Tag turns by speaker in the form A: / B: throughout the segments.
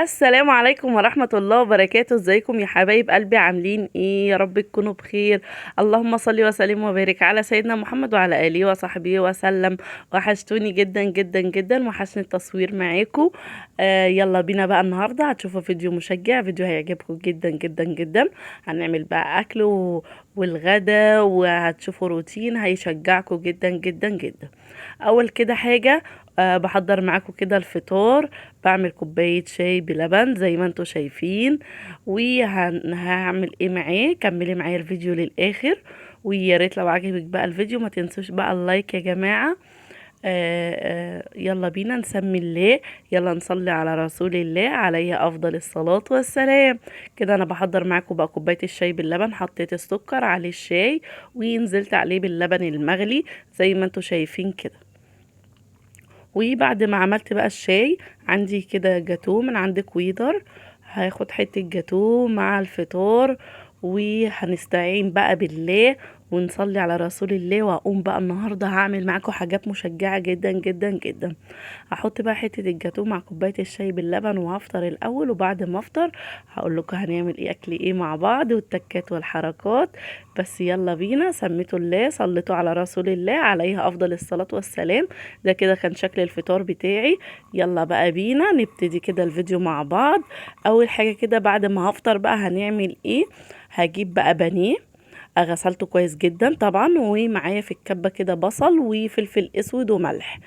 A: السلام عليكم ورحمة الله وبركاته. ازيكم يا حبايب قلبي؟ عاملين ايه؟ يا رب تكونوا بخير. اللهم صل وسلم وبارك على سيدنا محمد وعلى اله وصحبه وسلم. وحشتوني جدا جدا جدا، وحشني التصوير معاكم. يلا بينا بقى. النهارده هتشوفوا فيديو مشجع، فيديو هيعجبكم جدا جدا جدا. هنعمل بقى اكل والغدا، وهتشوفوا روتين هيشجعكم جدا جدا جدا. اول كده حاجة، بحضر معاكم كده الفطار. بعمل كوباية شاي بلبن زي ما انتوا شايفين. وهعمل ايه معاه؟ كملي معايا الفيديو للاخر. ويا ريت لو عجبك بقى الفيديو ما تنسوش بقى اللايك يا جماعة. يلا بينا نسمي الله. يلا نصلي على رسول الله عليه افضل الصلاة والسلام. كده انا بحضر معاكم بقى كوباية الشاي باللبن. حطيت السكر عليه الشاي ونزلت عليه باللبن المغلي زي ما انتوا شايفين كده. وبعد ما عملت بقى الشاي، عندي كده جاتوه من عند كويدر. هاخد حتة جاتوه مع الفطار، وهنستعين بقى بالله ونصلي على رسول الله. واقوم بقى النهارده هعمل معاكم حاجات مشجعة جدا جدا جدا. هحط بقى حتة الجاتوه مع كوباية الشاي باللبن وهفطر الاول، وبعد ما افطر هقول لكم هنعمل ايه، اكل ايه مع بعض، والتكات والحركات. بس يلا بينا. سميتوا الله، صليتوا على رسول الله عليه افضل الصلاة والسلام. ده كده كان شكل الفطار بتاعي. يلا بقى بينا نبتدي كده الفيديو مع بعض. اول حاجة كده بعد ما هفطر بقى هنعمل ايه؟ هجيب بقى بانيه. غسلته كويس جدا طبعا، ومعايا في الكبة كده بصل وفلفل اسود وملح.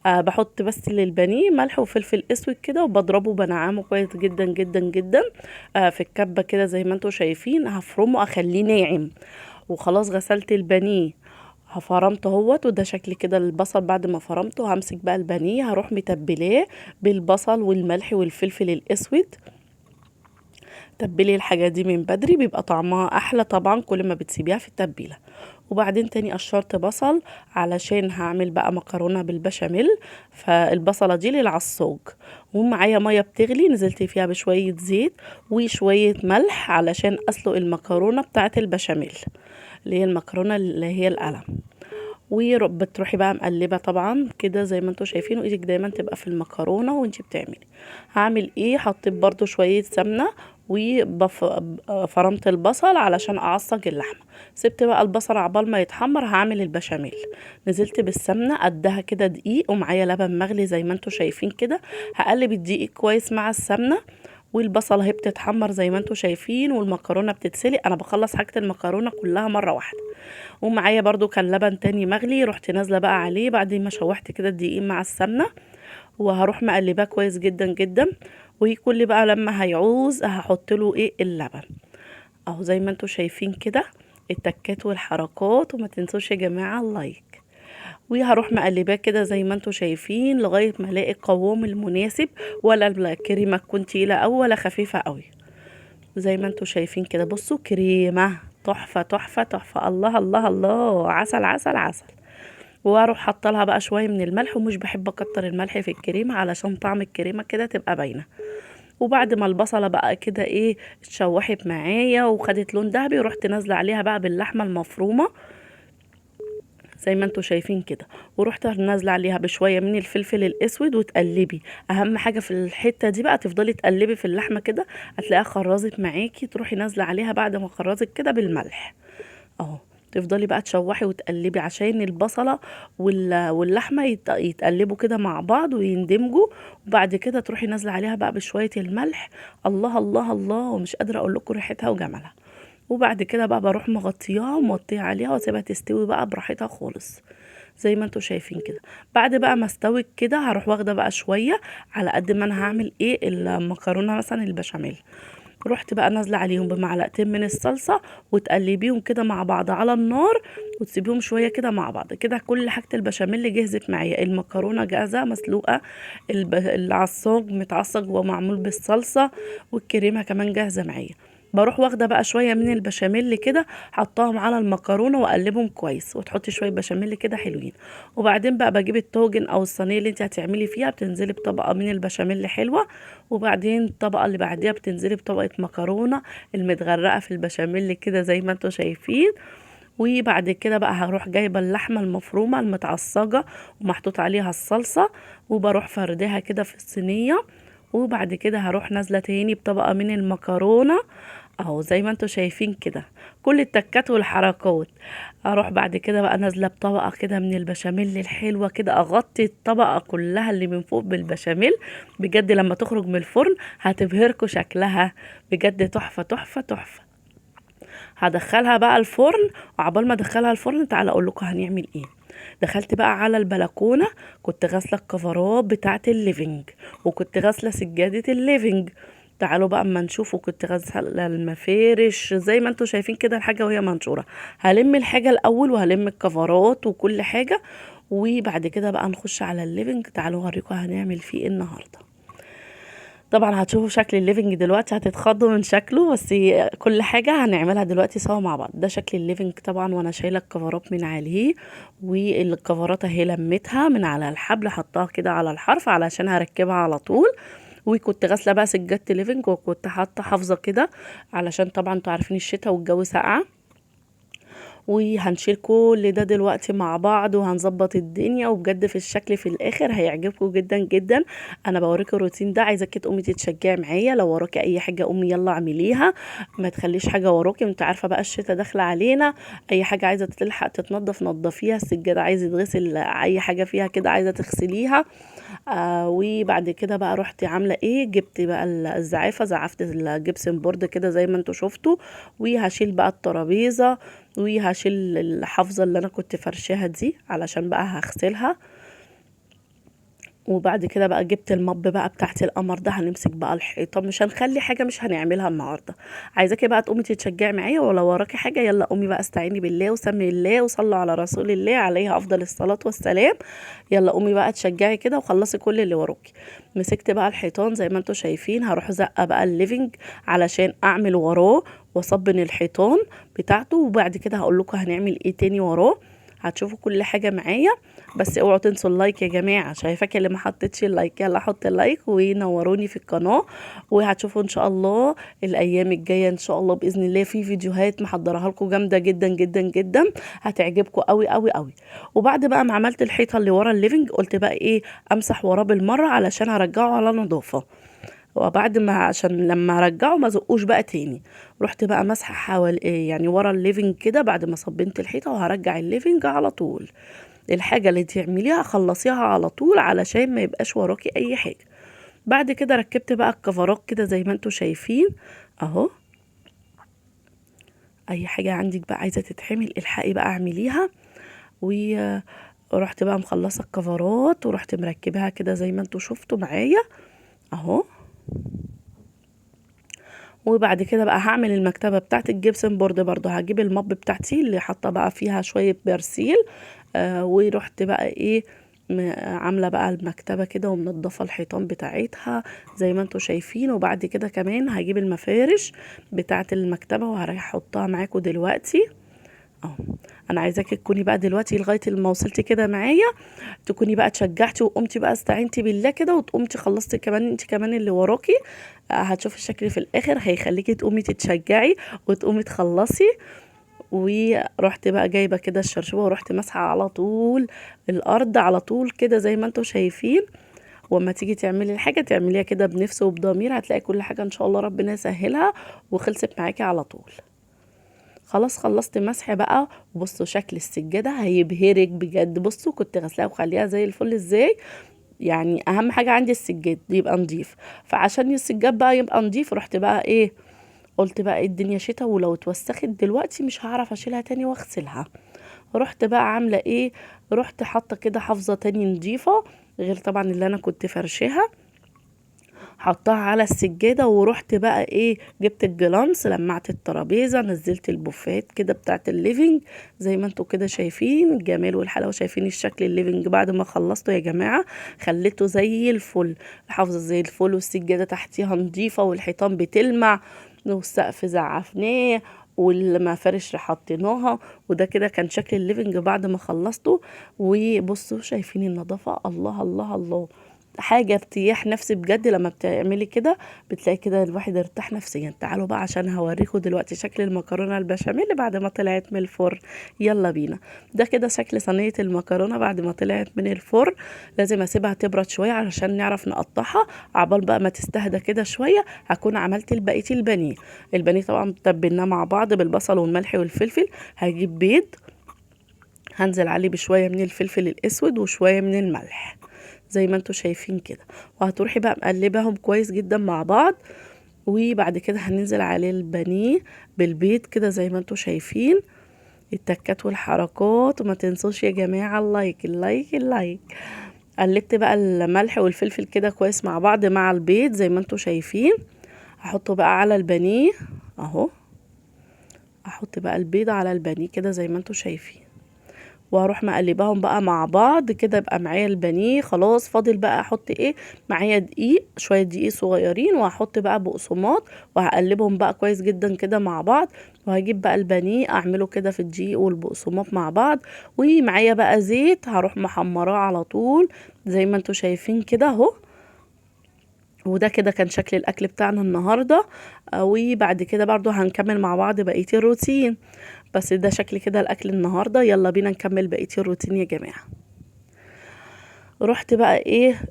A: بحط بس للبانيه ملح وفلفل اسود كده، وبضربه بنعمه كويس جدا جدا جدا. في الكبة كده زي ما انتوا شايفين. هفرمه اخليه ناعم. وخلاص غسلت البانيه، فرمته اهوت. وده شكل كده البصل. بعد ما فرمته همسك بقى البانيه، هروح متبلاه بالبصل والملح والفلفل الاسود. تبلي الحاجات دي من بدري بيبقى طعمها احلى طبعا كل ما بتسيبيها في التتبيله. وبعدين تاني قشرت بصل علشان هعمل بقى مكرونه بالبشاميل. فالبصله دي للعصاج. ومعايا ميه بتغلي نزلت فيها بشويه زيت وشويه ملح علشان اسلق المكرونه بتاعه البشاميل، اللي هي المكرونه اللي هي القلم. وبتروحي بقى مقلبه طبعا كده زي ما انتوا شايفين، وايدك دايما تبقى في المكرونه وانتي بتعملي. هعمل ايه؟ حطيت برضو شويه سمنه. وفرمت البصل علشان اعصج اللحمه. سبت بقى البصل عبال ما يتحمر. هعمل البشاميل. نزلت بالسمنه قدها كده دقيق، ومعايا لبن مغلي زي ما انتوا شايفين كده. هقلب الدقيق كويس مع السمنه. والبصله اهي بتتحمر زي ما انتوا شايفين، والمكرونه بتتسلق. انا بخلص حاجه المكرونه كلها مره واحده. ومعايا برضو كان لبن تاني مغلي، رحت نازله بقى عليه بعد ما شوحت كده الدقيق مع السمنه. وهروح مقلباه كويس جدا جدا. وكل بقى لما هيعوز هحط له ايه اللبن. اهو زي ما انتوا شايفين كده التكات والحركات. وما تنسوش يا جماعه اللايك. وهروح مقلباه كده زي ما انتوا شايفين لغايه ما الاقي القوام المناسب. ولا الكريمه تكون تقيله او ولا خفيفه قوي. زي ما انتوا شايفين كده. بصوا كريمه تحفه تحفه تحفه. الله الله الله، عسل عسل عسل. واروح حاطه لها بقى شويه من الملح. ومش بحب اكتر الملح في الكريمه علشان طعم الكريمه كده تبقى باينه. وبعد ما البصله بقى كده ايه اتشوحت معايا وخدت لون ذهبي، ورحت نازله عليها بقى باللحمه المفرومه زي ما انتوا شايفين كده. ورحت نازله عليها بشويه من الفلفل الاسود وتقلبي. اهم حاجه في الحته دي بقى تفضلي تقلبي في اللحمه كده. هتلاقيها خرزت معاكي، تروحي نازله عليها بعد ما خرزت كده بالملح. اهو. تفضلي بقى تشوحي وتقلبي عشان البصله واللحمه يتقلبوا كده مع بعض ويندمجوا. وبعد كده تروحي نازله عليها بقى بشويه الملح. الله الله الله، ومش قادره اقول لكم ريحتها وجمالها. وبعد كده بقى بروح مغطياها وموطيه عليها واسيبها تستوي بقى براحتها خالص. زي ما انتوا شايفين كده. بعد بقى ما استوت كده هروح واخده بقى شويه على قد ما انا هعمل ايه المكرونه مثلا البشاميل. رحت بقى نازله عليهم بمعلقتين من الصلصه وتقلبيهم كده مع بعض على النار. وتسيبيهم شويه كده مع بعض كده. كل حاجه البشاميل جهزت معايا. المكرونه جاهزه مسلوقه. العصاج متعصج ومعمول بالصلصه. والكريمه كمان جاهزه معايا. بروح واخده بقى شويه من البشاميل كده حطاهم على المكرونه واقلبهم كويس. وتحطي شويه بشاميل كده حلوين. وبعدين بقى بجيب الطاجن او الصينيه اللي انت هتعملي فيها، بتنزلي بطبقه من البشاميل حلوه. وبعدين الطبقه اللي بعديها بتنزلي بطبقه مكرونه المتغرقه في البشاميل كده زي ما انتوا شايفين. وبعد كده بقى هروح جايبه اللحمه المفرومه المتعصجه ومحطوط عليها الصلصه. وبروح فردها كده في الصينيه. وبعد كده هروح نازله تاني بطبقه من المكرونه اهو زي ما انتوا شايفين كده، كل التكات والحركات. اروح بعد كده بقى نازله بطبقه كده من البشاميل الحلوه كده، اغطي الطبقه كلها اللي من فوق بالبشاميل. بجد لما تخرج من الفرن هتبهركوا شكلها، بجد تحفه تحفه تحفه. هدخلها بقى الفرن، وعقبال ما ادخلها الفرن تعالى اقول لكم هنعمل ايه. دخلت بقى على البلكونه، كنت غاسله الكفرات بتاعه الليفينج، وكنت غاسله سجاده الليفينج. تعالوا بقى اما نشوف. وكنت غاسله المفارش زي ما انتوا شايفين كده الحاجه وهي منشوره. هلم الحاجه الاول وهلم الكفرات وكل حاجه، وبعد كده بقى نخش على الليفينج. تعالوا اوريكم هنعمل فيه ايه النهارده. طبعا هتشوفوا شكل الليفينج دلوقتي، هتتخضوا من شكله، بس كل حاجة هنعملها دلوقتي سوا مع بعض. ده شكل الليفينج طبعا وانا شايلة الكفرات من عليه، والكفرات اهي لميتها من على الحبل، حطاها كده على الحرف علشان هركبها على طول. وكنت غاسلة بقى سجادة الليفينج، وكنت حاطة حافظة كده علشان طبعا انتوا عارفين الشتاء والجو ساقعة. وهنشيل كل ده دلوقتي مع بعض وهنظبط الدنيا، وبجد في الشكل في الاخر هيعجبكم جدا جدا. انا بوريكم الروتين ده، عايزاكي تقومي تتشجعي معايا. لو وراكي اي حاجه قومي يلا اعمليها، ما تخليش حاجه وراكي. انت عارفه بقى الشتا داخله علينا، اي حاجه عايزه تلحق تتنضف نضفيها، السجاده عايزه تغسل، اي حاجه فيها كده عايزه تغسليها. وبعد كده بقى رحت عامله ايه، جبت بقى الزعافه، زعفت الجبسن بورد كده زي ما انتوا شفتوا. وهشيل بقى الترابيزه، وهشيل الحافظه اللي انا كنت فرشاها دي علشان بقى هغسلها. وبعد كده بقى جبت المب بقى بتاعت القمر ده، هنمسك بقى الحيطه، مش هنخلي حاجه مش هنعملها النهارده. عايزاكي بقى تقومي تتشجعي معايا، ولو وراكي حاجه يلا قومي بقى استعيني بالله وسمي الله وصلوا على رسول الله عليه افضل الصلاه والسلام. يلا قومي بقى تشجعي كده وخلصي كل اللي وراكي. مسكت بقى الحيطان زي ما انتوا شايفين، هروح زقه بقى الليفينج علشان اعمل وراه واصبن الحيطان بتاعته. وبعد كده هقول لكم هنعمل ايه تاني وراه، هتشوفوا كل حاجه معايا. بس اوعوا تنسوا اللايك يا جماعه، شايفاك اللي ما حطيتش اللايك، يلا حط اللايك ونوروني في القناه. وهتشوفوا ان شاء الله الايام الجايه ان شاء الله باذن الله في فيديوهات محضرها لكم جامده جدا جدا جدا، هتعجبكم قوي قوي قوي. وبعد بقى ما عملت الحيطه اللي ورا الليفنج، قلت بقى ايه، امسح وراه بالمره علشان هرجعه على نظافه. وبعد ما عشان لما ارجعه ما زقوش بقى تاني، رحت بقى مسحه حوالي إيه يعني ورا الليفنج كده بعد ما صبنت الحيطه، وهرجع الليفنج على طول. الحاجه اللي تعمليها خلصيها على طول علشان ما يبقاش وراكي اي حاجه. بعد كده ركبت بقى الكفرات كده زي ما انتوا شايفين اهو. اي حاجه عندك بقى عايزه تتعمل الحقي بقى اعمليها. ورحت بقى مخلصه الكفرات ورحت مركبها كده زي ما انتوا شفتوا معايا اهو. وبعد كده بقى هعمل المكتبه بتاعت الجبسن بورد، برضو هجيب المب بتاعتي اللي حاطه بقى فيها شويه برسيل. ورحت بقى ايه، عامله بقى المكتبه كده ومنضفه الحيطان بتاعتها زي ما انتوا شايفين. وبعد كده كمان هجيب المفارش بتاعت المكتبه وهحطها معاكم دلوقتي اهو. انا عايزاكي تكوني بقى دلوقتي لغايه ما وصلتي كده معايا، تكوني بقى اتشجعتي وقمتي بقى استعينتي بالله كده وتقومتي خلصتي كمان انت كمان اللي وراكي. هتشوفي الشكل في الاخر هيخليكي تقومي تتشجعي وتقومي تخلصي. ورحت بقى جايبه كده الشرشوبه ورحت مسحه على طول الارض على طول كده زي ما انتوا شايفين. واما تيجي تعملي الحاجه تعمليها كده بنفس وبضمير، هتلاقي كل حاجه ان شاء الله ربنا يسهلها وخلصت معاكي على طول. خلاص خلصت مسح بقى. وبصوا شكل السجاده هيبهرك بجد. بصوا كنت غسلاها وخليها زي الفل ازاي. يعني اهم حاجه عندي السجاد يبقى نضيف، فعشان السجاد بقى يبقى نضيف رحت بقى ايه، قلت بقى إيه الدنيا شتا ولو اتوسخت دلوقتي مش هعرف اشيلها تاني واغسلها. رحت بقى عامله ايه، رحت حاطه كده حافظه تاني نضيفه غير طبعا اللي انا كنت فرشاها، حطها على السجادة. ورحت بقى ايه، جبت الجلانس لمعت الترابيزة، نزلت البوفات كده بتاعت الليفينج زي ما انتوا كده شايفين الجمال والحلاوة. شايفين الشكل الليفينج بعد ما خلصته يا جماعة، خليته زي الفل، الحافظة زي الفل والسجادة تحتيها نظيفة والحيطان بتلمع والسقف زعفناه والمفارش حطيناها. وده كده كان شكل الليفينج بعد ما خلصته. وبصوا شايفين النظافة، الله الله الله. حاجة ارتياح نفسي بجد لما بتعملي كده، بتلاقي كده الواحد ارتاح نفسيا. تعالوا بقى عشان هوريكم دلوقتي شكل المكرونة البشاميل بعد ما طلعت من الفرن. يلا بينا. ده كده شكل صينية المكرونة بعد ما طلعت من الفرن. لازم اسيبها تبرد شوية علشان نعرف نقطعها. عبال بقى ما تستهدى كده شوية هكون عملت بقية البانيه. البانيه طبعا تبلناه مع بعض بالبصل والملح والفلفل. هجيب بيض، هنزل عليه بشوية من الفلفل الاسود وشوية من الملح زي ما انتوا شايفين كده، وهتروحي بقى مقلبهم كويس جدا مع بعض. وبعد كده هننزل عليه البانيه بالبيض كده زي ما انتوا شايفين التكات والحركات. وما تنسوش يا جماعة اللايك اللايك اللايك. قلبت بقى الملح والفلفل كده كويس مع بعض مع البيض زي ما انتوا شايفين. هحطه بقى على البانيه اهو. احط بقى البيض على البانيه كده زي ما انتوا شايفين، واروح مقلباهم بقى مع بعض كده. يبقى معايا البانيه خلاص. فاضل بقى احط ايه معايا؟ دقيق، شويه دقيق صغيرين، وهحط بقى بقسماط وهقلبهم بقى كويس جدا كده مع بعض. وهجيب بقى البانيه اعمله كده في الدقيق والبقسماط مع بعض. ومعايا بقى زيت هروح محمراه على طول زي ما انتوا شايفين كده اهو. وده كده كان شكل الاكل بتاعنا النهارده. وبعد كده برضو هنكمل مع بعض بقيه الروتين. بس ده شكل كده الاكل النهارده. يلا بينا نكمل بقيه الروتين يا جماعه. رحت بقى ايه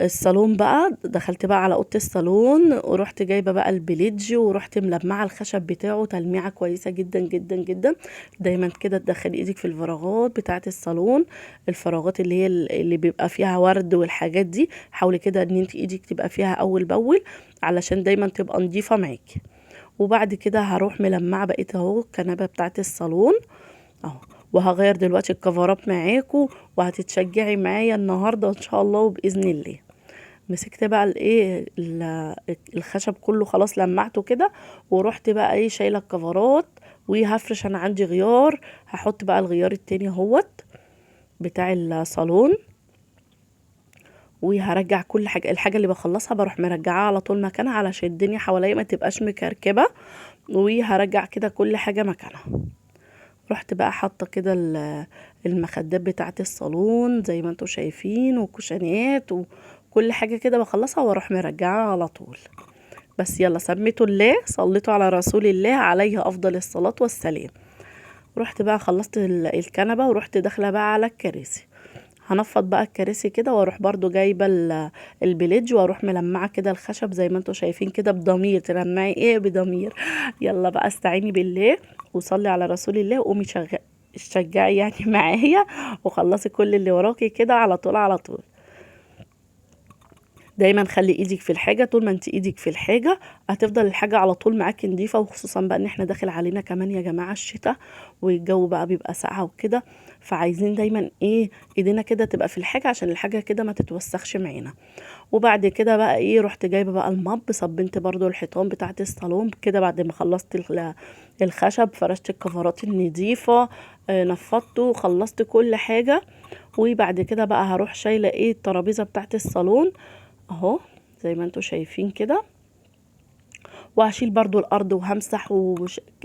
A: الصالون بقى. دخلت بقى على اوضه الصالون ورحت جايبه بقى البليدج ورحت ملمعه الخشب بتاعه تلميعه كويسه جدا جدا جدا. دايما كده تدخلي ايدك في الفراغات بتاعه الصالون، الفراغات اللي هي اللي بيبقى فيها ورد والحاجات دي. حاولي كده ان انت ايدك تبقى فيها اول باول علشان دايما تبقى نظيفه معاكي. وبعد كده هروح ملمعه بقيت اهو الكنبه بتاعه الصالون اهو. وهغير دلوقتي الكفرات معاكم وهتتشجعي معايا النهارده ان شاء الله وباذن الله. مسكت بقى الايه الخشب كله خلاص لمعته كده. ورحت بقى ايه شايله الكفرات وهفرش. انا عندي غيار، هحط بقى الغيار التاني اهوت بتاع الصالون. وهرجع كل حاجه، الحاجه اللي بخلصها بروح مرجعها على طول مكانها علشان الدنيا حواليا ما تبقاش مكركبه. وهرجع كده كل حاجه مكانها. رحت بقى حاطه كده المخدات بتاعه الصالون زي ما انتوا شايفين وكوشنات وكل حاجه كده بخلصها واروح مرجعها على طول. بس يلا سميتوا الله صليتوا على رسول الله عليه افضل الصلاه والسلام. رحت بقى خلصت الكنبه ورحت داخله بقى على الكراسي. هنفض بقى الكراسي كده واروح برضو جايبه البليج واروح ملمعه كده الخشب زي ما انتوا شايفين كده بضمير. تلمعي ايه بضمير؟ يلا بقى استعيني بالله وصلي على رسول الله وقومي شجعي يعني معايا وخلصي كل اللي وراكي كده على طول على طول. دايما خلي ايدك في الحاجه. طول ما انت ايدك في الحاجه هتفضل الحاجه على طول معاكي نظيفه. وخصوصا بقى ان احنا داخل علينا كمان يا جماعه الشتاء والجو بقى بيبقى ساقعه وكده. فعايزين دايما ايه ايدينا كده تبقى في الحاجه عشان الحاجه كده ما تتوسخش معانا. وبعد كده بقى ايه رحت جايبه بقى صبنت برضو الحيطان بتاعه الصالون كده. بعد ما خلصت الخشب فرشت الكفرات النظيفه نفضته خلصت كل حاجه. وبعد كده بقى هروح شايله ايه الترابيزه بتاعه الصالون اهو زي ما انتوا شايفين كده. وهشيل برضو الارض وهمسح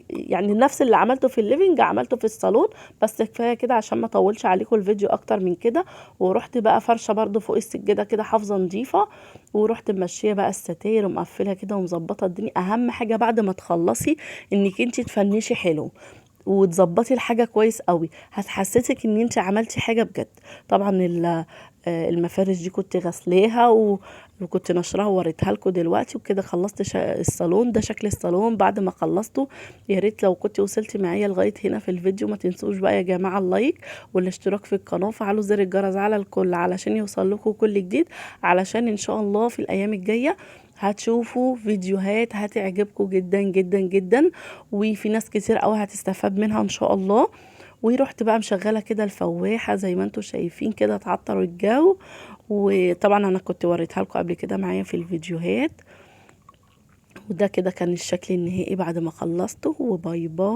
A: يعني نفس اللي عملته في الليفينج عملته في الصالون. بس كفايه كده عشان ما اطولش عليكم الفيديو اكتر من كده. ورحت بقى فرشه برضو فوق السجاده كده حافظه نظيفه. ورحت ماشيه بقى الستاير ومقفلها كده ومظبطه الدنيا. اهم حاجه بعد ما تخلصي انك انت تفنشي حلو وتظبطي الحاجه كويس قوي. هتحسسك ان انت عملتي حاجه بجد. طبعا المفارش دي كنت غسلاها وكنت نشرها ووريتها لكم دلوقتي. وكده خلصت الصالون. ده شكل الصالون بعد ما خلصته. يا ريت لو كنت وصلتي معايا لغايه هنا في الفيديو ما تنسوش بقى يا جماعه اللايك والاشتراك في القناه وفعلوا زر الجرس على الكل علشان يوصل لكم كل جديد. علشان ان شاء الله في الايام الجايه هتشوفوا فيديوهات هتعجبكم جدا جدا جدا. وفي ناس كتير قوي هتستفاد منها ان شاء الله. ورحت بقى مشغله كده الفواحه زي ما انتوا شايفين كده تعطروا الجو. وطبعا انا كنت وريتها لكم قبل كده معايا في الفيديوهات. وده كده كان الشكل النهائي بعد ما خلصته. وباي باي.